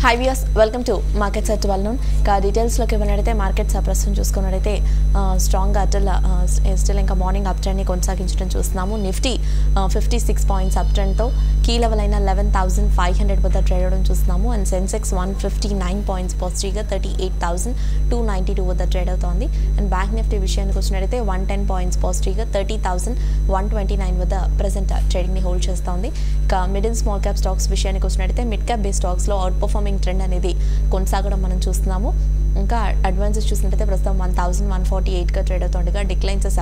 Hi viewers, welcome to Markets at 12 noon. Details loki venadite markets ప్రస్తుతం చూసుకున్నట్లయితే strong గా still ఇంకా morning up trend ని కొనసాగించడం చూస్తున్నాము. నిఫ్టీ 56 పాయింట్స్ అప్ ట్రెండ్ తో కీ లెవెల్ అయిన 11500 వద్ద ట్రేడ్ అవడం చూస్తున్నాము. అండ్ సెన్సెక్స్ 159 పాయింట్స్ పాజిటివ్ గా 38292 వద్ద ట్రేడ్ అవుతోంది. అండ్ బ్యాంక్ నిఫ్టీ విషయానికి వచ్చినట్లయితే 110 పాయింట్స్ పాజిటివ్ గా 30129 వద్ద ప్రెజెంట్ ట్రేడింగ్ ని హోల్డ్ చేస్తోంది. ఇక mid and small cap stocks విషయానికి వచ్చినట్లయితే మిడ్ క్యాప్ బేస్ స్టాక్స్ లో అవుట్ పర్ఫార్మింగ్ ట్రెండ్ అనేది కొనసాగడం మనం చూస్తున్నాము. ఇంకా అడ్వాన్సెస్ చూసినట్లయితే ప్రస్తుతం 1148 గా ట్రేడ్ అవుతుండగా డిక్లైన్సెస్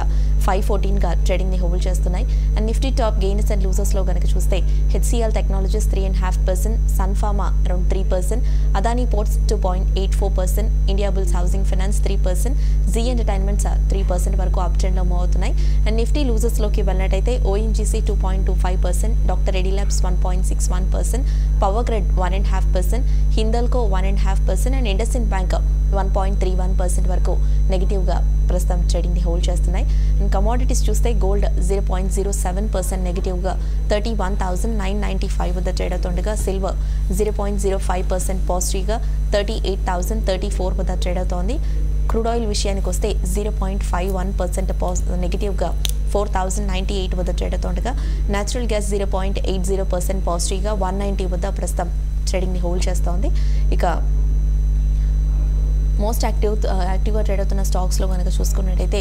514 గా ట్రేడింగ్ ని హోల్డ్ చేస్తున్నాయి. And Nifty top gains and losers లో కనుక చూస్తే HCL Technologies 3.5%, Sun Pharma around 3%, Adani Ports 2.84%, India bulls Housing Finance 3%, Zee Entertainments 3% వరకు అప్ ట్రెండ్ లో మూవ్ అవుతున్నాయి. అండ్ నిఫ్టీ లూజర్స్ లోకి వెళ్ళినట్టయితే ONGC 2.25%, Doctor Reddy Labs 1.61%, Power Grid 1.5%, Hindalco 1.5% and IndusInd Bank 1.31% వరకు negative గా ప్రస్తుతం ట్రేడింగ్ ని హోల్డ్ చేస్తున్నాయి. అండ్ కమోడిటీస్ చూస్తే గోల్డ్ 0.07% నెగిటివ్ గా 31995 వద్ద ట్రేడ్ అవుతుండగా సిల్వర్ 0.05% పాజిటివ్ గా 38034 వద్ద ట్రేడ్ అవుతోంది. క్రూడ్ ఆయిల్ విషయానికి వస్తే 0.51% నెగిటివ్ గా 4098 వద్ద ట్రేడ్ అవుతుండగా న్యాచురల్ గ్యాస్ 0.80% పాజిటివ్ గా 190 వద్ద ప్రస్తుతం ట్రేడింగ్ ని హోల్డ్ చేస్తోంది. ఇక మోస్ట్ యాక్టివ్గా ట్రేడ్ అవుతున్న స్టాక్స్లో కనుక చూసుకున్నట్టయితే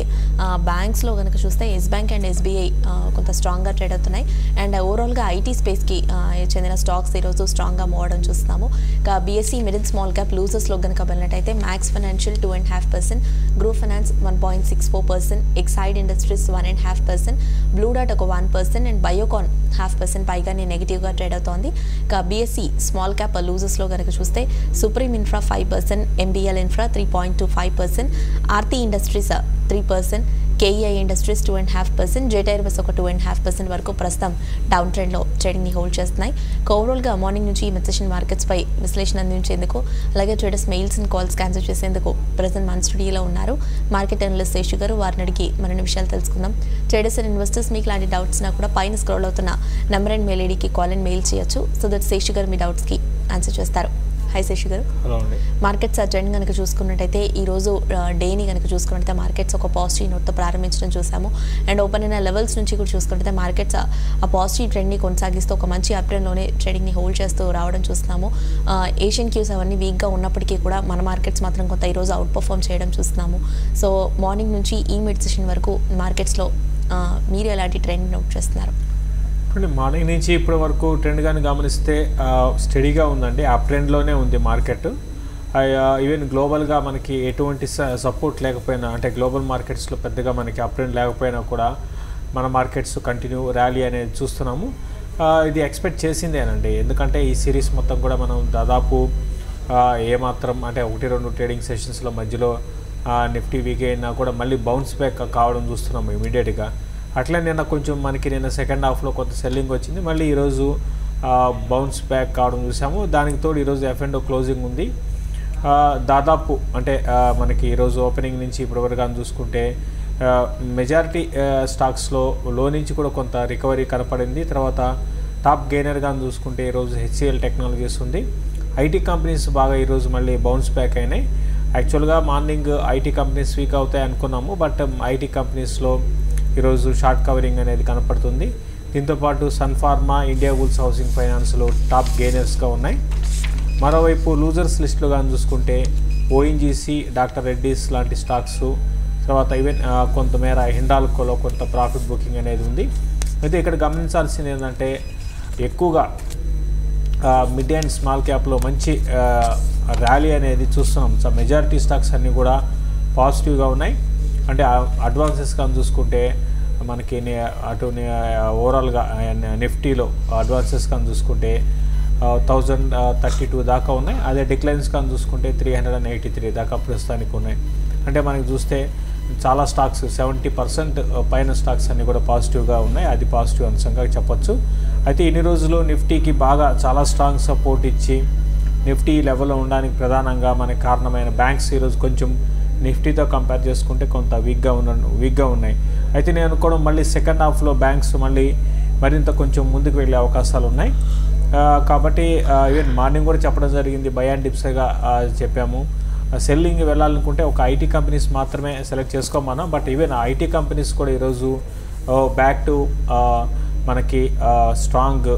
బ్యాంక్స్లో కనుక చూస్తే ఎస్ బ్యాంక్ అండ్ ఎస్బీఐ కొంత స్ట్రాంగ్గా ట్రేడ్ అవుతున్నాయి. అండ్ ఓవరాల్గా ఐటీ స్పేస్కి చెందిన స్టాక్స్ ఈరోజు స్ట్రాంగ్గా మూవ్ అవడం చూస్తున్నాము. ఇక బీఎస్సీ మిడిల్ స్మాల్ క్యాప్ లూజర్స్లో కనుక వెళ్ళినట్టయితే Max Financial 2.5%, group finance 1.64%, Exide Industries 1.5%, Blue డాట్ ఒక 1% అండ్ బయోకాన్ 0.5% పైగానే నెగిటివ్గా ట్రేడ్ అవుతోంది. ఇక బీఎస్సీ స్మాల్ క్యాప్ లూజర్స్లో కనుక చూస్తే supreme infra 5%, MBL infra 3.25%, Aarti industries 3%, KEI industries 2.5%, జేటైర్వస్ ఒక 2.5% వరకు ప్రస్తుతం డౌన్ ట్రెండ్లో ట్రేడింగ్ని హోల్డ్ చేస్తున్నాయి. ఓవరాల్గా మార్నింగ్ నుంచి మెన్సెషన్ మార్కెట్స్పై విశ్లేషణ అందించేందుకు అలాగే traders mails and calls cancel చేసేందుకు ప్రజెంట్ మన స్టూడియోలో ఉన్నారు మార్కెట్ అనలిస్ట్ శేషు గారు. వారిని అడిగి మరిన్ని విషయాలు తెలుసుకుందాం. ట్రేడర్స్ అండ్ ఇన్వెస్టర్స్ మీకు ఇలాంటి డౌట్స్ నా కూడా పైన స్క్రోల్ అవుతున్న నెంబర్ అండ్ మెయిల్ ఐడికి కాల్ అండ్ మెయిల్ చేయొచ్చు. సో దట్ శేషు గారు మీ డౌట్స్కి ఆన్సర్ చేస్తారు. హై శేషు గారు. మార్కెట్స్ ట్రెండ్ కనుక చూసుకున్నట్టయితే ఈరోజు డేని కనుక చూసుకున్నట్టయితే మార్కెట్స్ ఒక పాజిటివ్ నోట్తో ప్రారంభించడం చూసాము. అండ్ ఓపెన్ అయిన లెవెల్స్ నుంచి కూడా చూసుకుంటే మార్కెట్స్ ఆ పాజిటివ్ ట్రెండ్ని కొనసాగిస్తూ ఒక మంచి అప్ ట్రెండ్లోనే ట్రేడింగ్ని హోల్డ్ చేస్తూ రావడం చూస్తున్నాము. ఏషియన్ క్యూస్ అవన్నీ వీక్గా ఉన్నప్పటికీ కూడా మన మార్కెట్స్ మాత్రం కొంత ఈరోజు అవుట్ పర్ఫామ్ చేయడం చూస్తున్నాము. సో మార్నింగ్ నుంచి ఈ మిడ్ సెషన్ వరకు మార్కెట్స్లో మీరు ఎలాంటి ట్రెండ్ నోట్ చేస్తున్నారు? మార్నింగ్ నుంచి ఇప్పటి వరకు ట్రెండ్ కానీ గమనిస్తే స్టడీగా ఉందండి. అప్ ట్రెండ్లోనే ఉంది మార్కెట్. ఈవెన్ గ్లోబల్గా మనకి ఎటువంటి సపోర్ట్ లేకపోయినా, అంటే గ్లోబల్ మార్కెట్స్లో పెద్దగా మనకి అప్ ట్రెండ్ లేకపోయినా కూడా మన మార్కెట్స్ కంటిన్యూ ర్యాలీ అనేది చూస్తున్నాము. ఇది ఎక్స్పెక్ట్ చేసిందేనండి. ఎందుకంటే ఈ సిరీస్ మొత్తం కూడా మనం దాదాపు ఏమాత్రం అంటే 1-2 ట్రేడింగ్ సెషన్స్లో మధ్యలో నిఫ్టీ వీక్ అయినా కూడా మళ్ళీ బౌన్స్ బ్యాక్ కావడం చూస్తున్నాము ఇమీడియట్గా. అట్లా నిన్న కొంచెం మనకి నిన్న సెకండ్ హాఫ్లో కొంత సెల్లింగ్ వచ్చింది. మళ్ళీ ఈరోజు బౌన్స్ బ్యాక్ కావడం చూసాము. దానికి తోడు ఈరోజు F&O క్లోజింగ్ ఉంది. దాదాపు అంటే మనకి ఈరోజు ఓపెనింగ్ నుంచి ఇప్పటివరకు చూసుకుంటే మెజారిటీ స్టాక్స్లో లో నుంచి కూడా కొంత రికవరీ కనపడింది. తర్వాత టాప్ గెయినర్గా చూసుకుంటే ఈరోజు హెచ్సిఎల్ టెక్నాలజీస్ ఉంది. ఐటీ కంపెనీస్ బాగా ఈరోజు మళ్ళీ బౌన్స్ బ్యాక్ అయినాయి. యాక్చువల్గా మార్నింగ్ ఐటీ కంపెనీస్ వీక్ అవుతాయి అనుకున్నాము, బట్ ఐటీ కంపెనీస్లో ఈరోజు షార్ట్ కవరింగ్ అనేది కనపడుతుంది. దీంతోపాటు Sun Pharma, India bulls housing ఫైనాన్స్లో టాప్ గెయినర్స్గా ఉన్నాయి. మరోవైపు లూజర్స్ లిస్టులో కానీ చూసుకుంటే ఓఎన్జీసీ, డాక్టర్ రెడ్డీస్ లాంటి స్టాక్స్, తర్వాత ఈవెన్ కొంతమేర హిండాల్కోలో కొంత ప్రాఫిట్ బుకింగ్ అనేది ఉంది. అయితే ఇక్కడ గమనించాల్సింది ఏంటంటే ఎక్కువగా మిడ్ అండ్ స్మాల్ క్యాప్లో మంచి ర్యాలీ అనేది చూస్తున్నాం. సో మెజారిటీ స్టాక్స్ అన్నీ కూడా పాజిటివ్గా ఉన్నాయి. అంటే అడ్వాన్సెస్ కానీ చూసుకుంటే మనకి అటు ఓవరాల్గా నిఫ్టీలో అడ్వాన్సెస్ కానీ చూసుకుంటే 1032 దాకా ఉన్నాయి. అదే డిక్లైన్స్ కానీ చూసుకుంటే 383 దాకా ప్రస్తుతానికి ఉన్నాయి. అంటే మనకి చూస్తే చాలా స్టాక్స్ 70% పైన స్టాక్స్ అన్నీ కూడా పాజిటివ్గా ఉన్నాయి. అది పాజిటివ్ అంశంగా చెప్పొచ్చు. అయితే ఇన్ని రోజులు నిఫ్టీకి బాగా చాలా స్ట్రాంగ్ సపోర్ట్ ఇచ్చి నిఫ్టీ లెవెల్లో ఉండడానికి ప్రధానంగా మనకి కారణమైన బ్యాంక్స్ ఈరోజు కొంచెం నిఫ్టీతో కంపేర్ చేసుకుంటే కొంత వీక్గా ఉన్నాయి. అయితే నేను అనుకోవడం మళ్ళీ సెకండ్ హాఫ్లో బ్యాంక్స్ మళ్ళీ మరింత కొంచెం ముందుకు వెళ్ళే అవకాశాలు ఉన్నాయి. కాబట్టి ఈవెన్ మార్నింగ్ కూడా చెప్పడం జరిగింది, బై అండ్ డిప్స్గా చెప్పాము. సెల్లింగ్ వెళ్ళాలనుకుంటే ఒక ఐటీ కంపెనీస్ మాత్రమే సెలెక్ట్ చేసుకోమన్నాం. బట్ ఈవెన్ ఐటీ కంపెనీస్ కూడా ఈరోజు బ్యాక్ టు మనకి స్ట్రాంగ్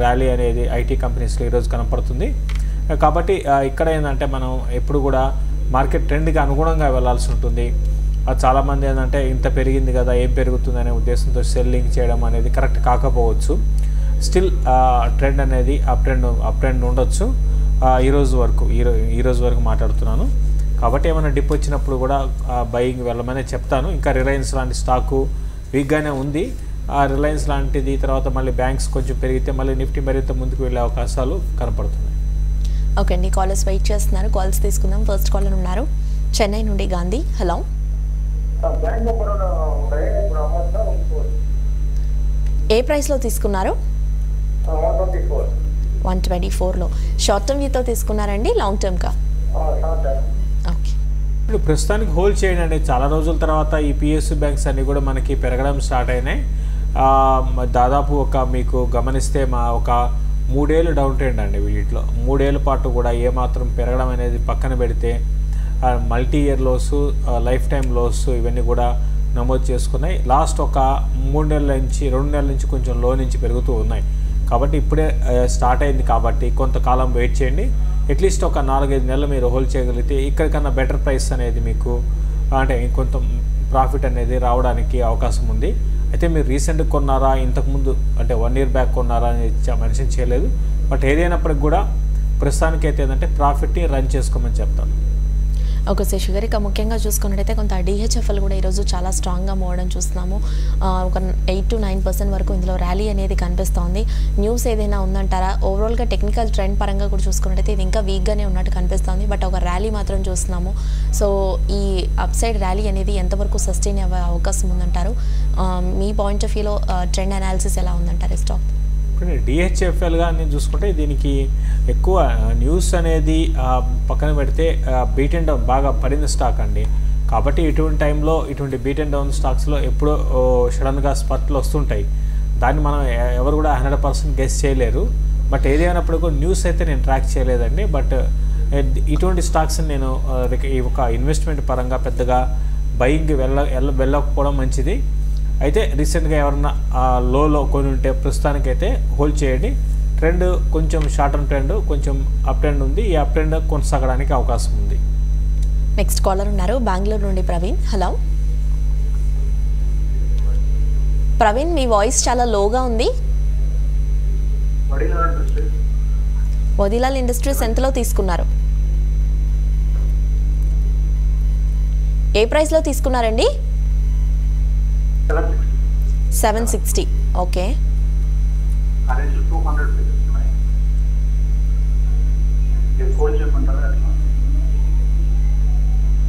ర్యాలీ అనేది ఐటీ కంపెనీస్లో ఈరోజు కనపడుతుంది. కాబట్టి ఇక్కడ ఏంటంటే మనం ఎప్పుడు కూడా మార్కెట్ ట్రెండ్కి అనుగుణంగా వెళ్ళాల్సి ఉంటుంది. చాలామంది ఏంటంటే ఇంత పెరిగింది కదా ఏం పెరుగుతుంది అనే ఉద్దేశంతో సెల్లింగ్ చేయడం అనేది కరెక్ట్ కాకపోవచ్చు. స్టిల్ ట్రెండ్ అనేది అప్ ట్రెండ్ ఉండొచ్చు. ఈ రోజు వరకు మాట్లాడుతున్నాను. కాబట్టి ఏమైనా డిప్ వచ్చినప్పుడు కూడా బయింగ్ వెళ్ళమని చెప్తాను. ఇంకా రిలయన్స్ లాంటి స్టాకు వీక్గానే ఉంది. రిలయన్స్ లాంటిది తర్వాత మళ్ళీ బ్యాంక్స్ కొంచెం పెరిగితే మళ్ళీ నిఫ్టీ మరింత ముందుకు వెళ్ళే అవకాశాలు కనపడుతున్నాయి. ఓకే అండి, కాలర్స్ వెయిట్ చేస్తున్నారు. కాల్స్ తీసుకుందాం. ఫస్ట్ కాలర్ ఉన్నారు చెన్నై నుండి గాంధీ. హలో, ఏ ప్రైస్లో తీసుకున్నారు? 124లో. షార్ట్ టర్మ్ వ్యూతో తీసుకున్నారండి, లాంగ్ టర్మ్కా? ఓకే, ఇప్పుడు ప్రస్తుతానికి హోల్డ్ చేయండి అండి. చాలా రోజుల తర్వాత ఈ పిఎస్యు బ్యాంక్స్ అన్నీ కూడా మనకి పెరగడం స్టార్ట్ అయినాయి. దాదాపు మీకు గమనిస్తే ఒక 3 ఏళ్ళు డౌన్ ట్రెండ్ అండి. వీటిలో 3 ఏళ్ళ పాటు కూడా ఏమాత్రం పెరగడం అనేది పక్కన పెడితే multi year lows, lifetime lows ఇవన్నీ కూడా నమోదు చేసుకున్నాయి. లాస్ట్ ఒక 2 నెలల నుంచి కొంచెం లో నుంచి పెరుగుతూ ఉన్నాయి. కాబట్టి ఇప్పుడే స్టార్ట్ అయింది కాబట్టి కొంతకాలం వెయిట్ చేయండి. అట్లీస్ట్ ఒక 4-5 నెలలు మీరు హోల్డ్ చేయగలిగితే ఇక్కడికన్నా బెటర్ ప్రైస్ అనేది మీకు అంటే ఇంకొంత ప్రాఫిట్ అనేది రావడానికి అవకాశం ఉంది. అయితే మీరు రీసెంట్గా కొన్నారా, ఇంతకుముందు అంటే 1 year బ్యాక్ కొన్నారా అని మెన్షన్ చేయలేదు. బట్ ఏదైనప్పటికి కూడా ప్రస్తుతానికైతే ఏంటంటే ప్రాఫిట్ని రన్ చేసుకోమని చెప్తాను. ఓకే శేషు గారు, ఇక ముఖ్యంగా చూసుకున్నట్టయితే కొంత డిహెచ్ఎఫ్ఎల్ కూడా ఈరోజు చాలా స్ట్రాంగ్గా మోవడం చూస్తున్నాము. ఒక 8 to 9% వరకు ఇందులో ర్యాలీ అనేది కనిపిస్తోంది. న్యూస్ ఏదైనా ఉందంటారా? ఓవరాల్గా టెక్నికల్ ట్రెండ్ పరంగా కూడా చూసుకున్నట్టయితే ఇది ఇంకా వీక్గానే ఉన్నట్టు కనిపిస్తోంది. బట్ ఒక ర్యాలీ మాత్రం చూస్తున్నాము. సో ఈ అప్సైడ్ ర్యాలీ అనేది ఎంతవరకు సస్టైన్ అయ్యే అవకాశం ఉందంటారు? మీ పాయింట్ ఆఫ్ వ్యూలో ట్రెండ్ అనాలిసిస్ ఎలా ఉందంటారు స్టాక్? ఇప్పుడు డిహెచ్ఎఫ్ఎల్గా నేను చూసుకుంటే దీనికి ఎక్కువ న్యూస్ అనేది పక్కన పెడితే బీట్ అండ్ డౌన్ బాగా పడిన స్టాక్ అండి. కాబట్టి ఇటువంటి టైంలో ఇటువంటి బీట్ అండ్ డౌన్ స్టాక్స్లో ఎప్పుడో సడన్గా స్పర్ట్లు వస్తుంటాయి. దాన్ని మనం ఎవరు కూడా 100% గెస్ చేయలేరు. బట్ ఏదైనప్పుడు కూడా న్యూస్ అయితే నేను ట్రాక్ చేయలేదండి. బట్ ఇటువంటి స్టాక్స్ని నేను ఒక ఇన్వెస్ట్మెంట్ పరంగా పెద్దగా బయింగ్ వెళ్ళకపోవడం మంచిది. అయితే రీసెంట్గా ఎవరన్నా లోలో కొని ఉంటే ప్రస్తుతానికైతే హోల్డ్ చేయండి. ట్రెండ్ కొంచెం షార్ట్ టర్మ్ ట్రెండ్ కొంచెం అప్ ట్రెండ్ ఉంది. ఈ అప్ ట్రెండ్ కొనసాగడానికి అవకాశం ఉంది. నెక్స్ట్ కాలర్ ఉన్నారు బెంగళూరు నుండి ప్రవీణ్. హలో ప్రవీణ్, మీ వాయిస్ చాలా లోగా ఉంది. వదిలాల్ ఇండస్ట్రీస్ ఎంతలో తీసుకున్నారు? ఏ ప్రైస్లో తీసుకున్నారండి? 760. Okay,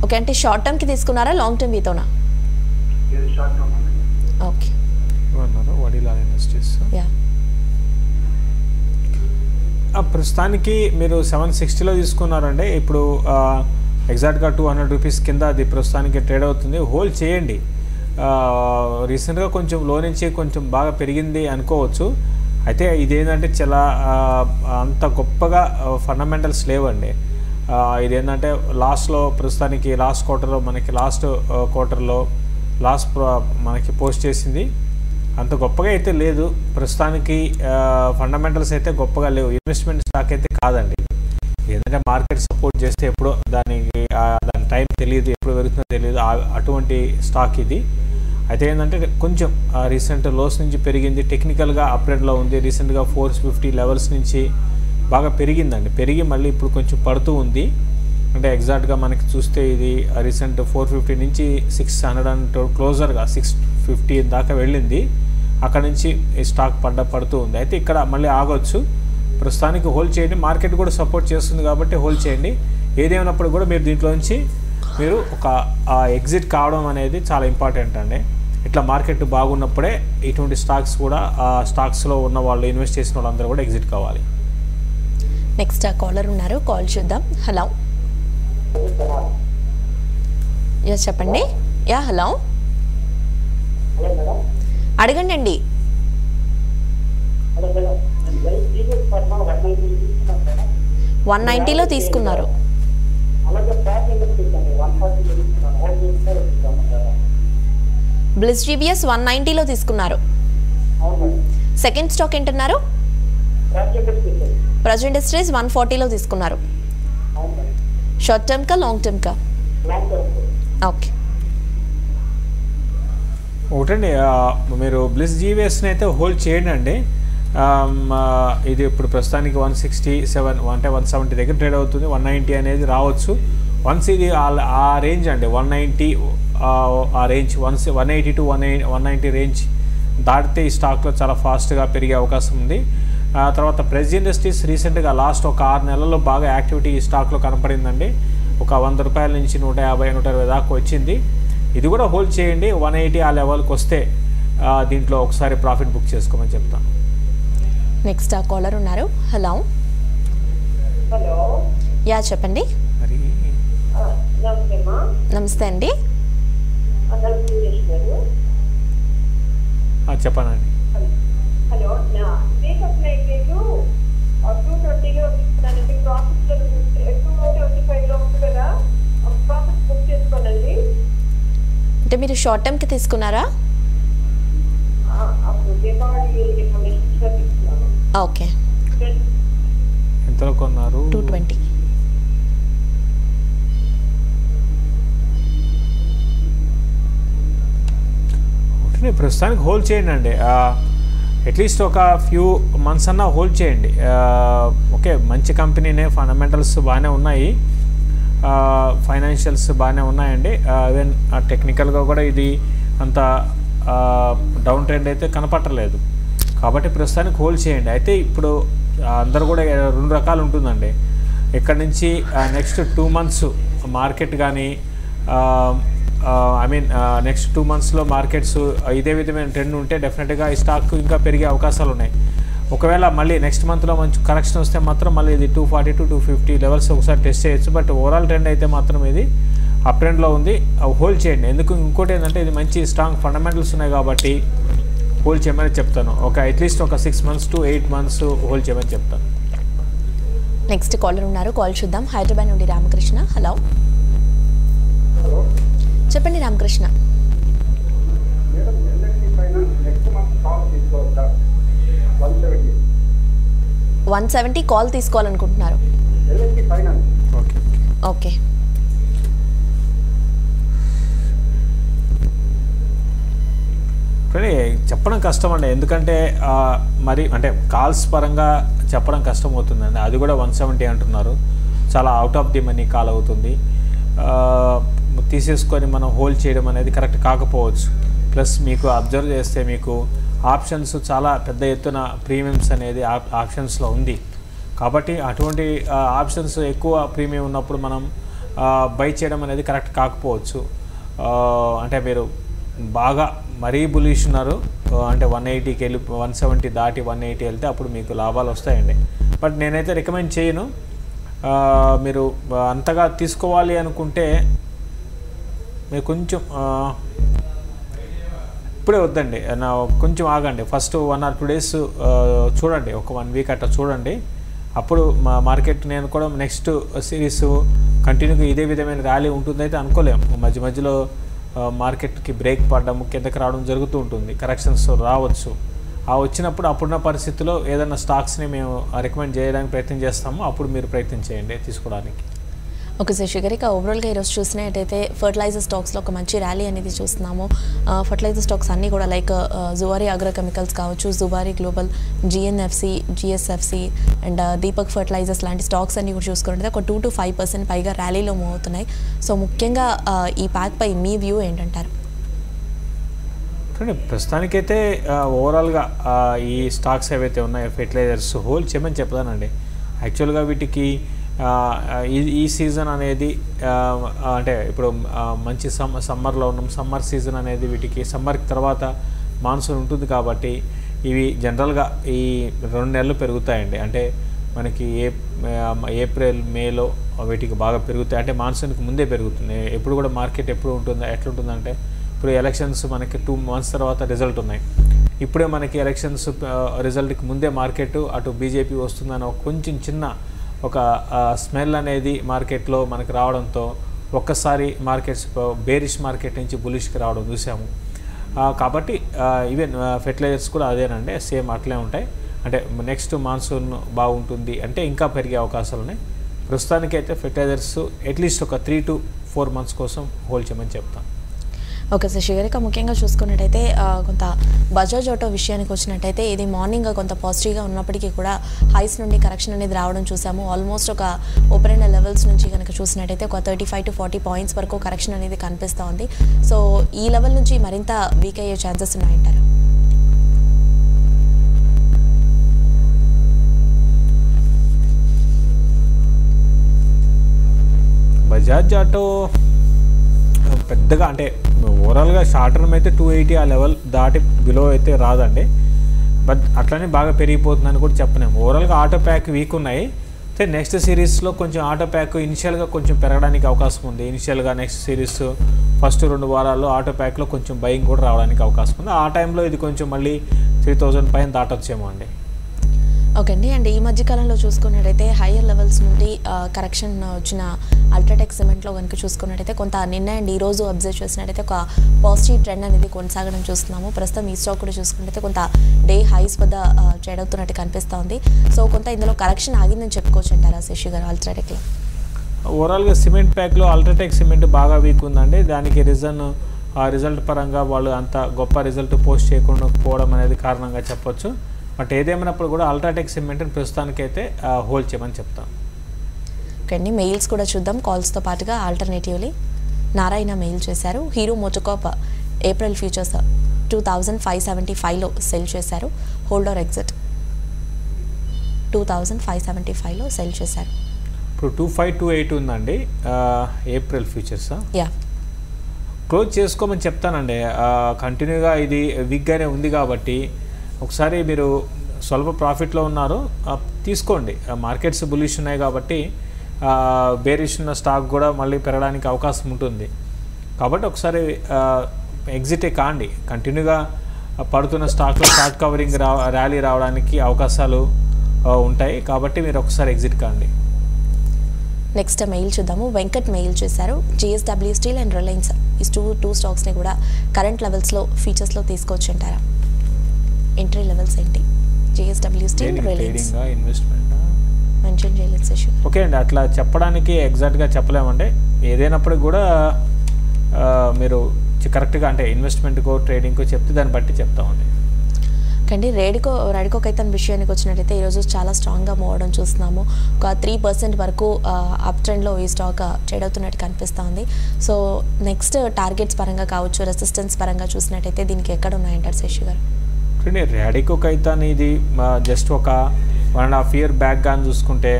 okay. అంటే షార్ట్ టర్మ్కి తీసుకున్నారా, లాంగ్ టర్మ్ వీతోనా? ఓకే, వడిలాల్ ఇండస్ట్రీస్ ప్రస్తుతానికి మీరు 760లో తీసుకున్నారండి. ఇప్పుడు ఎగ్జాక్ట్గా 200 రూపీస్ కింద అది ప్రస్తుతానికి ట్రేడ్ అవుతుంది. హోల్డ్ చేయండి. రీసెంట్గా కొంచెం లో నుంచి కొంచెం బాగా పెరిగింది అనుకోవచ్చు. అయితే ఇదేంటంటే చాలా అంత గొప్పగా ఫండమెంటల్స్ లేవండి. ఇదేంటంటే లాస్ట్లో ప్రస్తుతానికి లాస్ట్ క్వార్టర్లో మనకి పోస్ట్ చేసింది అంత గొప్పగా అయితే లేదు. ప్రస్తుతానికి ఫండమెంటల్స్ అయితే గొప్పగా లేవు. ఇన్వెస్ట్మెంట్ స్టాక్ అయితే కాదండి. ఏంటంటే మార్కెట్ సపోర్ట్ చేస్తే ఎప్పుడో దాని టైం తెలియదు, ఎప్పుడు పెరుగుతుందో తెలియదు, అటువంటి స్టాక్ ఇది. అయితే ఏంటంటే కొంచెం రీసెంట్ లోస్ నుంచి పెరిగింది. టెక్నికల్గా అప్ ట్రెండ్లో ఉంది. రీసెంట్గా 450 లెవెల్స్ నుంచి బాగా పెరిగిందండి. పెరిగి మళ్ళీ ఇప్పుడు కొంచెం పడుతూ ఉంది. అంటే ఎగ్జాక్ట్గా మనకి చూస్తే ఇది రీసెంట్ 450 నుంచి 600 క్లోజర్గా 650 దాకా వెళ్ళింది. అక్కడ నుంచి ఈ స్టాక్ పడుతూ ఉంది. అయితే ఇక్కడ మళ్ళీ ఆగొచ్చు. ప్రస్తుతానికి హోల్డ్ చేయండి. మార్కెట్ కూడా సపోర్ట్ చేస్తుంది కాబట్టి హోల్డ్ చేయండి. ఏదేమైనప్పుడు కూడా మీరు దీంట్లోంచి మీరు ఒక ఎగ్జిట్ కావడం అనేది చాలా ఇంపార్టెంట్ అండి. ఇట్లా మార్కెట్ బాగున్నప్పుడే ఇటువంటి స్టాక్స్ కూడా స్టాక్స్లో ఉన్న వాళ్ళు ఇన్వెస్ట్ చేసిన వాళ్ళందరూ కూడా ఎగ్జిట్ కావాలి. నెక్స్ట్ కాలర్ ఉన్నారు, కాల్ చూద్దాం. హలో, ఎస్ చెప్పండి. యా హలో, అడగండి అండి. 190లో తీసుకున్నారు. బ్లిస్ జీబీఎస్ 190లో తీసుకున్నారు. సెకండ్ స్టాక్ ఏంటన్నారు? ప్రజ్ ఇండస్ట్రీస్ 140లో తీసుకున్నారు. షార్ట్ టర్మ్ కా లాంగ్ టర్మ్ కా? ఓకే. ఒకటండి, మీరు బ్లిస్ జీవీఎస్ని అయితే హోల్డ్ చేయండి అండి. ఇది ఇప్పుడు ప్రస్తుతానికి 167 అంటే 170 దగ్గర ట్రేడ్ అవుతుంది. 190 అనేది రావచ్చు. వన్స్ ఇది ఆ రేంజ్ అండి, 190 ఆ రేంజ్, 180 టు 190 రేంజ్ దాటితే ఈ స్టాక్లో చాలా ఫాస్ట్గా పెరిగే అవకాశం ఉంది. తర్వాత ప్రెజ్ ఇండస్ట్రీస్ రీసెంట్గా లాస్ట్ ఒక 6 నెలల్లో బాగా యాక్టివిటీ ఈ స్టాక్లో కనపడిందండి. ఒక 100 రూపాయల నుంచి 150, 120 దాకా వచ్చింది. ఇది కూడా హోల్డ్ చేయండి. 180 ఆ లెవెల్కి వస్తే దీంట్లో ఒకసారి ప్రాఫిట్ బుక్ చేసుకోమని చెప్తాను. నెక్స్ట్ ఆ కాలర్ ఉన్నారు. హలో. యా చెప్పండి. మరి నమస్తే అండి. చెప్పనండి. హలో, నా స్టేట్ అప్లై కేసు 220లో దానికి ప్రాఫిట్ 225లో ఉంది కదా, ప్రాఫిట్ బుక్ చేసుకోనండి. అంటే మీరు షార్ట్ టర్మ్కి తీసుకున్నారా? అప్పుడు దీపావళి రికమెండేషన్స్గా తీసుకున్నాను. ఓకే. ఎంతలో కొన్నారు? 220. ప్రస్తుతానికి హోల్డ్ చేయండి అండి. అట్లీస్ట్ ఒక ఫ్యూ మంత్స్ అన్నా హోల్డ్ చేయండి. ఓకే, మంచి కంపెనీనే, ఫండమెంటల్స్ బాగానే ఉన్నాయి, ఫైనాన్షియల్స్ బాగానే ఉన్నాయండి. ఈవెన్ టెక్నికల్గా కూడా ఇది అంత డౌన్ ట్రెండ్ అయితే కనపట్టలేదు. కాబట్టి ప్రస్తుతానికి హోల్డ్ చేయండి. అయితే ఇప్పుడు అందరూ కూడా 2 రకాలు ఉంటుందండి. ఇక్కడ నుంచి నెక్స్ట్ 2 months మార్కెట్ కానీ నెక్స్ట్ 2 monthsలో మార్కెట్స్ ఇదే విధమైన ట్రెండ్ ఉంటే డెఫినెట్గా ఈ స్టాక్ ఇంకా పెరిగే అవకాశాలు ఉన్నాయి. ఒకవేళ మళ్ళీ నెక్స్ట్ మంత్లో మంచి కరెక్షన్ వస్తే మాత్రం మళ్ళీ ఇది 240 to 250 లెవెల్స్ ఒకసారి టెస్ట్ చేయొచ్చు. బట్ ఓవరాల్ ట్రెండ్ అయితే మాత్రం ఇది అప్ ట్రెండ్లో ఉంది. హోల్డ్ చేయండి. ఎందుకు, ఇంకోటి ఏంటంటే ఇది మంచి స్ట్రాంగ్ ఫండమెంటల్స్ ఉన్నాయి కాబట్టి హోల్డ్ చేయమని చెప్తాను. అట్లీస్ట్ ఒక 6 months to 8 months హోల్డ్ చేయమని చెప్తాను. నెక్స్ట్ కాలర్ ఉన్నారు. కాల్ చూద్దాం. హైదరాబాద్ నుండి రామకృష్ణ. హలో. చెప్పండి రామకృష్ణ. 170 కాల్ తీసుకోవాలనుకుంటున్నారు. ఓకే. చెప్పడం కష్టం అండి, ఎందుకంటే మరి అంటే కాల్స్ పరంగా చెప్పడం కష్టం అవుతుందండి. అది కూడా 170 అంటున్నారు. చాలా out of the money call అవుతుంది. తీసేసుకొని మనం హోల్డ్ చేయడం అనేది కరెక్ట్ కాకపోవచ్చు. ప్లస్ మీకు అబ్జర్వ్ చేస్తే మీకు ఆప్షన్స్ చాలా పెద్ద ఎత్తున ప్రీమియమ్స్ అనేది ఆప్షన్స్లో ఉంది. కాబట్టి అటువంటి ఆప్షన్స్ ఎక్కువ ప్రీమియం ఉన్నప్పుడు మనం బై చేయడం అనేది కరెక్ట్ కాకపోవచ్చు. అంటే మీరు బాగా మరీ బులిష్ ఉన్నారు అంటే 180కి వెళ్ళి 170 దాటి 180 వెళ్తే అప్పుడు మీకు లాభాలు వస్తాయండి. బట్ నేనైతే రికమెండ్ చేయను. మీరు అంతగా తీసుకోవాలి అనుకుంటే మీరు కొంచెం ఇప్పుడే వద్దండి, కొంచెం ఆగండి. ఫస్ట్ 1 or 2 days చూడండి, ఒక 1 week అట్లా చూడండి. అప్పుడు మా మార్కెట్ నేను కూడా నెక్స్ట్ సిరీస్ కంటిన్యూగా ఇదే విధమైన ర్యాలీ ఉంటుందైతే అనుకోలేము. మధ్య మధ్యలో మార్కెట్కి బ్రేక్ పడడం, కిందకి రావడం జరుగుతూ ఉంటుంది. కరెక్షన్స్ రావచ్చు. వచ్చినప్పుడు అప్పుడున్న పరిస్థితుల్లో ఏదైనా స్టాక్స్ని మేము రికమెండ్ చేయడానికి ప్రయత్నం చేస్తాము. అప్పుడు మీరు ప్రయత్నం చేయండి తీసుకోవడానికి. Okay sir. శేఖర్, ఇక ఓవరాల్గా ఈరోజు చూసినట్టయితే ఫర్టిలైజర్ స్టాక్స్లో ఒక మంచి ర్యాలీ అనేది చూస్తున్నాము. ఫర్టిలైజర్ స్టాక్స్ అన్నీ కూడా లైక్ జువారీ అగ్రో కెమికల్స్ కావచ్చు, Zuari global, GNFC, GSFC and Deepak fertilizers లాంటి స్టాక్స్ అన్నీ కూడా చూసుకుంటే ఒక 2 to 5% పైగా ర్యాలీలో మూవ్ అవుతున్నాయి. సో ముఖ్యంగా ఈ ప్యాక్పై మీ వ్యూ ఏంటంటారు? ప్రస్తుతానికైతే ఓవరాల్గా ఈ స్టాక్స్ ఏవైతే ఉన్నాయో ఫెర్టిలైజర్స్ హోల్డ్ చేయమని చెప్తానండి. యాక్చువల్గా వీటికి ఈ సీజన్ అనేది అంటే ఇప్పుడు మంచి సమ్మర్లో ఉన్నాం. సమ్మర్ సీజన్ అనేది వీటికి సమ్మర్కి తర్వాత మాన్సూన్ ఉంటుంది కాబట్టి ఇవి జనరల్గా ఈ 2 నెలలు పెరుగుతాయండి. అంటే మనకి ఏప్రిల్ మేలో వీటికి బాగా పెరుగుతాయి. అంటే మాన్సూన్కి ముందే పెరుగుతుంది. ఎప్పుడు కూడా మార్కెట్ ఎప్పుడు ఉంటుందో ఎట్లుంటుందంటే ఇప్పుడు ఎలక్షన్స్ మనకి 2 months తర్వాత రిజల్ట్ ఉన్నాయి. ఇప్పుడే మనకి ఎలక్షన్స్ రిజల్ట్కి ముందే మార్కెట్ అటు బీజేపీ వస్తుందని కొంచెం చిన్న ఒక స్మెల్ అనేది మార్కెట్లో మనకి రావడంతో ఒక్కసారి మార్కెట్స్ బేరిష్ మార్కెట్ నుంచి బులిష్కి రావడం చూసాము. కాబట్టి ఈవెన్ ఫెర్టిలైజర్స్ కూడా అదేనండి, సేమ్ అట్లే ఉంటాయి. అంటే నెక్స్ట్ మాన్సూన్ బాగుంటుంది అంటే ఇంకా పెరిగే అవకాశాలు ఉన్నాయి. ప్రస్తుతానికైతే ఫెర్టిలైజర్స్ అట్లీస్ట్ ఒక 3 to 4 months కోసం హోల్డ్ చేయమని చెప్తాను. ఓకే సార్, శివరిక ముఖ్యంగా చూసుకున్నట్టయితే కొంత బజాజ్ ఆటో విషయానికి వచ్చినట్టయితే ఇది మార్నింగ్ కొంత పాజిటివ్గా ఉన్నప్పటికీ కూడా హైస్ నుండి కరెక్షన్ అనేది రావడం చూసాము. ఆల్మోస్ట్ ఒక ఓపెన్ అండ్ లెవెల్స్ నుంచి కనుక చూసినట్టయితే ఒక 35 to 40 points వరకు కరెక్షన్ అనేది కనిపిస్తూ ఉంది. సో ఈ లెవెల్ నుంచి మరింత వీక్ అయ్యే ఛాన్సెస్ ఉన్నాయంటారా? బజాజ్ ఆటో పెద్దగా అంటే ఓవరాల్గా షార్ట్ టర్మ్ అయితే 280 ఆ లెవెల్ దాటి బిలో అయితే రాదండి. బట్ అట్లనే బాగా పెరిగిపోతుందని కూడా చెప్పలేము. ఓవరాల్గా ఆటో ప్యాక్ వీక్ ఉన్నాయి. అయితే నెక్స్ట్ సిరీస్లో కొంచెం ఆటో ప్యాక్ ఇనిషియల్గా కొంచెం పెరగడానికి అవకాశం ఉంది. ఇనిషియల్గా నెక్స్ట్ సిరీస్ ఫస్ట్ 2 వారాల్లో ఆటో ప్యాక్లో కొంచెం బయింగ్ కూడా రావడానికి అవకాశం ఉంది. ఆ టైంలో ఇది కొంచెం మళ్ళీ 3000 పైన దాటొచ్చేమో అండి. ఓకే అండి. అండ్ ఈ మధ్యకాలంలో చూసుకున్నట్టయితే హయ్యర్ లెవెల్స్ నుండి కరెక్షన్ వచ్చిన అల్ట్రాటెక్ సిమెంట్లో కనుక చూసుకున్నట్టయితే కొంత నిన్న అండ్ ఈరోజు అబ్జర్వ్ చేసినట్టయితే ఒక పాజిటివ్ ట్రెండ్ అనేది కొనసాగడం చూస్తున్నాము. ప్రస్తుతం ఈ స్టాక్ కూడా చూసుకుంటే కొంత డే హైస్ వద్ద ట్రేడ్ అవుతున్నట్టు కనిపిస్తోంది. సో కొంత ఇందులో కరెక్షన్ ఆగిందని చెప్పుకోవచ్చు అంటారా శశి గారు అల్ట్రాటెక్లో? ఓవరాల్గా సిమెంట్ ప్యాక్లో అల్ట్రాటెక్ సిమెంట్ బాగా వీక్ ఉందండి. దానికి రీజన్ రిజల్ట్ పరంగా వాళ్ళు అంత గొప్ప రిజల్ట్ పోస్ట్ చేయకుండా పోవడం అనేది కారణంగా చెప్పొచ్చు. బట్ ఏదేమైనప్పుడు కూడా అల్ట్రాటెక్ సిమెంట్ని ప్రస్తుతానికైతే హోల్డ్ చేయమని చెప్తాను. ఓకే అండి, మెయిల్స్ కూడా చూద్దాం కాల్స్తో పాటుగా. ఆల్టర్నేటివ్లీ నారాయణ మెయిల్ చేశారు. హీరో మోటోకాప్ ఏప్రిల్ ఫ్యూచర్స్ 2575లో సెల్ చేశారు. Hold or exit? 2575లో సెల్ చేశారు. ఇప్పుడు 2528 ఉందండి ఏప్రిల్ ఫ్యూచర్స్. యా, క్లోజ్ చేసుకోమని చెప్తానండి. కంటిన్యూగా ఇది వీక్గానే ఉంది కాబట్టి ఒకసారి మీరు స్వల్ప ప్రాఫిట్లో ఉన్నారు తీసుకోండి. మార్కెట్స్ బులిష్ ఉన్నాయి కాబట్టి బేరిష్ ఉన్న స్టాక్ కూడా మళ్ళీ పెరగడానికి అవకాశం ఉంటుంది. కాబట్టి ఒకసారి ఎగ్జిటే కాండి. కంటిన్యూగా పడుతున్న స్టాక్లో షార్ట్ కవరింగ్ ర్యాలీ రావడానికి అవకాశాలు ఉంటాయి. కాబట్టి మీరు ఒకసారి ఎగ్జిట్ కాండి. నెక్స్ట్ మెయిల్ చూద్దాము. వెంకట్ మెయిల్ చేశారు. JSW స్టీల్ అండ్ రిలయన్స్ ఈ టూ స్టాక్స్ని కూడా కరెంట్ లెవెల్స్లో ఫీచర్స్లో తీసుకోవచ్చు అంటారా? ఎంట్రీ లెవెల్స్ ఏంటి? JSW steel, Reliance investment mention చేయలేదు శశి. ఓకే అండి, అట్లా చెప్పడానికి ఎగ్జాక్ట్గా చెప్పలేమండి. ఏదైనప్పటికి కూడా మీరు కరెక్ట్గా అంటే ఇన్వెస్ట్మెంట్కో ట్రేడింగ్కో చెప్తే దాన్ని బట్టి చెప్తామండి. కానీ రాడికో ఖైతాన్ విషయానికి వచ్చినట్టయితే ఈరోజు చాలా స్ట్రాంగ్గా మూవ్ అవడం చూస్తున్నాము. ఒక 3% వరకు అప్ ట్రెండ్లో ఈ స్టాక్ ట్రేడ్ అవుతున్నట్టు కనిపిస్తుంది. సో నెక్స్ట్ టార్గెట్స్ పరంగా కావచ్చు, రెసిస్టెన్స్ పరంగా చూసినట్టయితే దీనికి ఎక్కడ ఉన్నాయంటారు శశి గారు? రాడికో ఖైతాన్ ఇది జస్ట్ ఒక 1.5 year బ్యాక్ కానీ చూసుకుంటే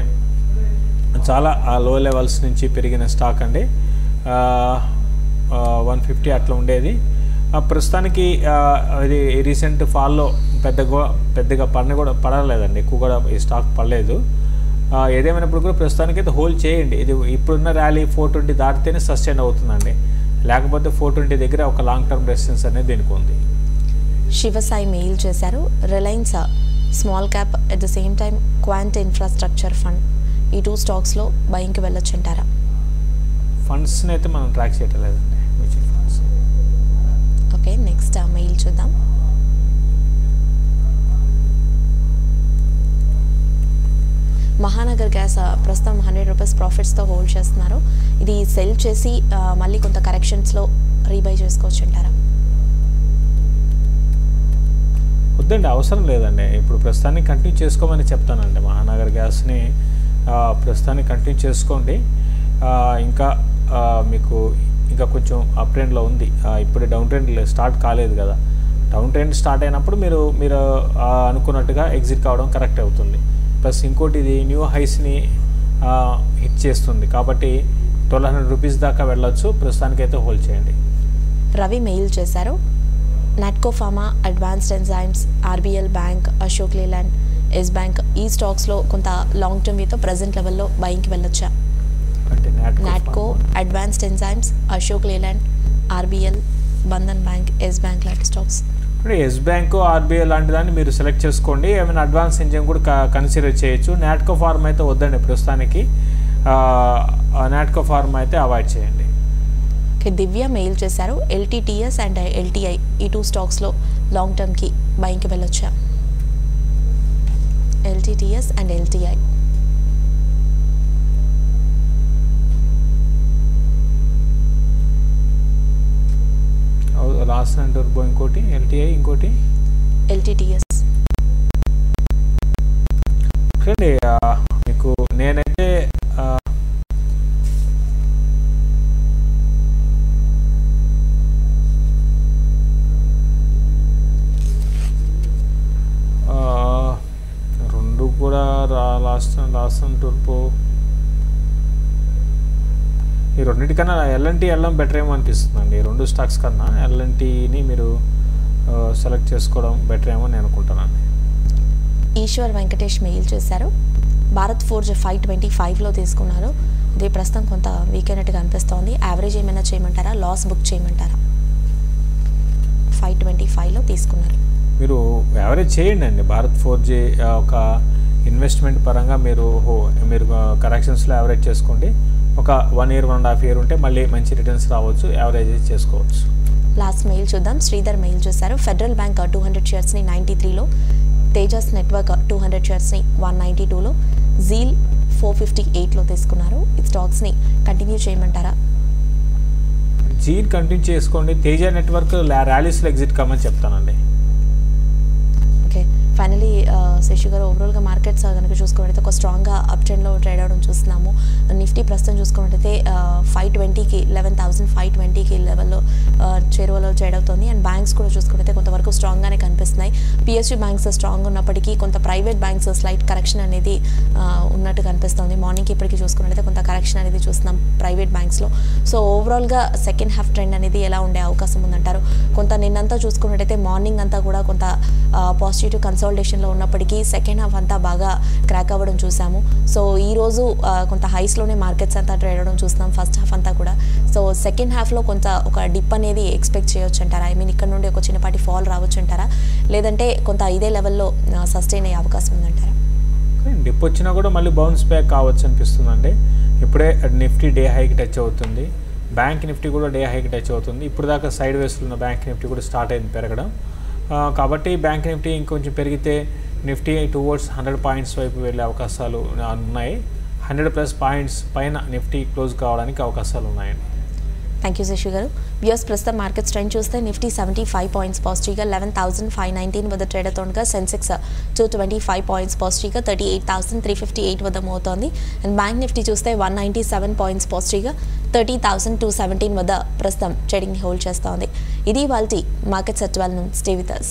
చాలా లో లెవెల్స్ నుంచి పెరిగిన స్టాక్ అండి. 150 అట్లా ఉండేది. ప్రస్తుతానికి ఇది రీసెంట్ ఫాల్లో పెద్దగా పడలేదండి. ఎక్కువ కూడా ఈ స్టాక్ పడలేదు. ఏదేమైనప్పుడు కూడా ప్రస్తుతానికి అయితే హోల్డ్ చేయండి. ఇది ఇప్పుడున్న ర్యాలీ 420 దాటితేనే సస్టైన్ అవుతుందండి. లేకపోతే 420 దగ్గర ఒక లాంగ్ టర్మ్ రెసిస్టెన్స్ అనేది దీనికి ఉంది. శివసాయి మెయిల్ చేశారు. Reliance small cap at the same time quant infrastructure fund ఈ 2 స్టాక్స్లో బయింగ్కి వెళ్ళొచ్చు అంటారా? ఫండ్స్ని అయితే మనం ట్రాక్ చేయటం లేదండి, mutual funds. Okay, next mail చూద్దాం. మహానగర్ గ్యాస్ ప్రస్తుతం 100 రూపీస్ ప్రాఫిట్స్తో హోల్డ్ చేస్తున్నారు. ఇది సెల్ చేసి మళ్ళీ కొంత కరెక్షన్స్లో రీబై చేసుకోవచ్చు అంటారా? వద్దండి, అవసరం లేదండి. ఇప్పుడు ప్రస్తుతానికి కంటిన్యూ చేసుకోమని చెప్తానండి. మహానగర్ గ్యాస్ని ప్రస్తుతానికి కంటిన్యూ చేసుకోండి. ఇంకా మీకు ఇంకా కొంచెం అప్ ట్రెండ్లో ఉంది. ఇప్పుడు డౌన్ ట్రెండ్ స్టార్ట్ కాలేదు కదా. డౌన్ ట్రెండ్ స్టార్ట్ అయినప్పుడు మీరు అనుకున్నట్టుగా ఎగ్జిట్ కావడం కరెక్ట్ అవుతుంది. ప్లస్ ఇంకోటి ఇది న్యూ హైస్ని హిట్ చేస్తుంది కాబట్టి 1200 రూపీస్ దాకా వెళ్ళొచ్చు. ప్రస్తుతానికైతే హోల్డ్ చేయండి. రవి మెయిల్ చేశారు. Natco Pharma, advanced enzymes, RBL bank, Ashok Leyland, Yes bank ఈ స్టాక్స్లో కొంత లాంగ్ టర్మ్ వ్యూతో ప్రజెంట్ లెవెల్లో బయింగ్కి వెళ్ళొచ్చా? అంటే Natco, advanced enzymes, Ashok Leyland, RBL, Bandhan bank, Yes bank లాంటి స్టాక్స్. ఇప్పుడు ఎస్ బ్యాంక్ ఆర్బీఐ లాంటి దాన్ని మీరు సెలెక్ట్ చేసుకోండి. ఏమైనా అడ్వాన్స్ ఇంజిన్ కూడా కన్సిడర్ చేయొచ్చు. నాట్కో ఫార్మ్ అయితే వద్దండి ప్రస్తుతానికి, నాట్కో ఫార్మ్ అయితే అవాయిడ్ చేయండి. ఓకే, దివ్య మెయిల్ చేశారు. ఎల్టీటీఎస్ అండ్ ఎల్టీఐ ఈ 2 స్టాక్స్లో లాంగ్ టర్మ్కి బయింగ్కి వెళ్ళొచ్చా? LTTS and LTI. Last turbo ఇంకోటి ఎల్టీఐ, ఇంకోటి ఎల్టీటీఎస్. చూడండి మీకు నేనైతే రెండు కూడా లాస్ట్ టర్బో ఈ రెండింటికన్నా ఎల్ఎన్టీ వెళ్ళడం బెటర్ ఏమో అనిపిస్తుందండి. ఈ 2 స్టాక్స్ కన్నా ఎల్ఎన్టీని మీరు సెలెక్ట్ చేసుకోవడం బెటర్ ఏమో నేను అనుకుంటున్నాను. ఈశ్వర్ వెంకటేష్ మెయిల్ చేశారు. భారత్ ఫోర్జ్ 525లో తీసుకున్నారు. ఇది ప్రస్తుతం కొంత వీక్ అయినట్టుగా అనిపిస్తోంది. యావరేజ్ ఏమైనా చేయమంటారా, లాస్ బుక్ చేయమంటారా? 525లో తీసుకున్నారు. మీరు యావరేజ్ చేయండి అండి. భారత్ ఫోర్జ్ ఒక ఇన్వెస్ట్మెంట్ పరంగా మీరు కరెక్షన్స్లో యావరేజ్ చేసుకోండి. ఒక 1 year 1.5 year ఉంటే మళ్ళీ మంచి రిటర్న్స్ రావచ్చు, యావరేజ్ చేసుకోవచ్చు. లాస్ట్ మెయిల్ చూద్దాం. శ్రీధర్ మెయిల్ చేశారు. ఫెడరల్ బ్యాంక్ 200 షేర్స్ని 93లో, తేజస్ నెట్వర్క్ 200 షేర్స్ని 192లో, జీల్ 458లో తీసుకున్నారు. ఈ స్టాక్స్ని కంటిన్యూ చేయమంటారా? జీల్ కంటిన్యూ చేసుకోండి. తేజ నెట్వర్క్ ర్యాలీస్లో ఎగ్జిట్ కమ్మని చెప్తానండి. ఓకే, ఫైనలీ శశి గారు, ఓవరాల్గా మార్కెట్స్ కనుక చూసుకున్నట్టయితే ఒక స్ట్రాంగ్గా అప్ ట్రెండ్లో ట్రేడ్ అవడం చూస్తున్నాము. నిఫ్టీ ప్రస్తుతం చూసుకున్నట్టయితే 520కి 11,520కి లెవెల్లో చేరువలో ట్రేడ్ అవుతుంది. అండ్ బ్యాంక్స్ కూడా చూసుకున్నట్టయితే కొంతవరకు స్ట్రాంగ్గానే కనిపిస్తున్నాయి. పిఎస్యూ బ్యాంక్స్ స్ట్రాంగ్ ఉన్నప్పటికీ కొంత ప్రైవేట్ బ్యాంక్స్ స్లైట్ కరెక్షన్ అనేది ఉన్నట్టు కనిపిస్తుంది. మార్నింగ్కి ఇప్పటికీ చూసుకున్నట్టయితే కొంత కరెక్షన్ అనేది చూస్తున్నాం ప్రైవేట్ బ్యాంక్స్లో. సో ఓవరాల్గా సెకండ్ హాఫ్ ట్రెండ్ అనేది ఎలా ఉండే అవకాశం ఉందంటారు? కొంత నిన్నంతా చూసుకున్నట్టయితే మార్నింగ్ అంతా కూడా కొంత పాజిటివ్ కన్సాలిడేషన్లో ఉన్నప్పటికీ సెకండ్ హాఫ్ అంతా బాగా క్రాక్ అవ్వడం చూసాము. సో ఈరోజు కొంత హైస్లోనే మార్కెట్స్ అంతా ట్రేడ్ అవ్వడం చూస్తున్నాం ఫస్ట్ హాఫ్ అంతా కూడా. సో సెకండ్ హాఫ్లో కొంత ఒక డిప్ అనేది ఎక్స్పెక్ట్ చేయొచ్చు అంటారా? ఐ మీన్ ఇక్కడ నుండి ఒక చిన్నపాటి ఫాల్ రావచ్చు అంటారా, లేదంటే కొంత ఇదే లెవెల్లో సస్టైన్ అయ్యే అవకాశం ఉందంటారా? డిప్ వచ్చినా కూడా మళ్ళీ బౌన్స్ బ్యాక్ కావచ్చు అనిపిస్తుందండి. ఇప్పుడే నిఫ్టీ డే హైకి టచ్ అవుతుంది, బ్యాంక్ నిఫ్టీ కూడా డే హైకి టచ్ అవుతుంది. ఇప్పుడు దాకా సైడ్ వేస్లో ఉన్న బ్యాంక్ నిఫ్టీ కూడా స్టార్ట్ అయింది పెరగడం. కాబట్టి బ్యాంక్ నిఫ్టీ ఇంకొంచెం పెరిగితే నిఫ్టీ టువర్డ్స్ 100 పాయింట్స్ వైపు వెళ్ళే అవకాశాలు ఉన్నాయి. 100+ పాయింట్స్ పైన నిఫ్టీ క్లోజ్ కావడానికి అవకాశాలు ఉన్నాయండి. థ్యాంక్ యూ శశి గారు. వ్యూస్ ప్రస్తుతం మార్కెట్ ట్రెండ్ చూస్తే నిఫ్టీ 75 పాయింట్స్ పాజిటివ్గా 11,519 వద్ద ట్రేడ్ అవుతుండగా, సెన్సెక్స్ 225 పాయింట్స్ పాజిటివ్గా 38,358 వద్ద మోగుతోంది. అండ్ బ్యాంక్ నిఫ్టీ చూస్తే 197 పాయింట్స్ పాజిటివ్గా 30,217 వద్ద ప్రస్తుతం ట్రేడింగ్ని హోల్డ్ చేస్తోంది. ఇది వాళ్ళ market set 12 stay with us.